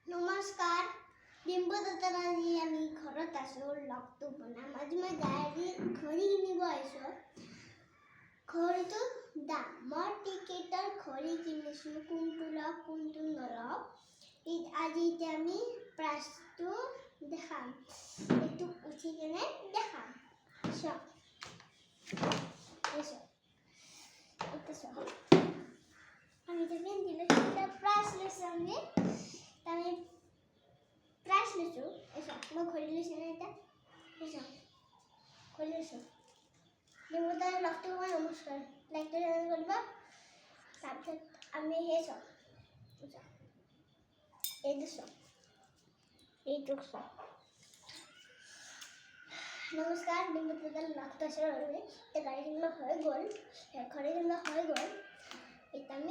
नमस्कार डिंबदत्ताजी आम्ही घरात असो लागतो पण माझी गाडी घरी निघायचो घरतून दा मग टिकेटर घरी किनेसू कुंटुला कुंटून नराव आज इथे आम्ही प्रास्तू देखाम একটু উঠি কেনে দেখাম সব এসো এটা সব আমি দেখেন দিলে সেটা প্রাইস লেসে আমি প্রাইস লেসু এসো মই ঘড়ি লেসে না এটা এসো ঘড়ি লেসো দেবতার লক্ষ্য করে নমস্কার লাইকটা জানান করবা তারপর আমি এসো এসো এই দেখো এই দেখো नमस्कार डिंबदत्ताला लागतो अशा वेळेस त्या गाडीला होय गोल घरी गेला होय गोल इथं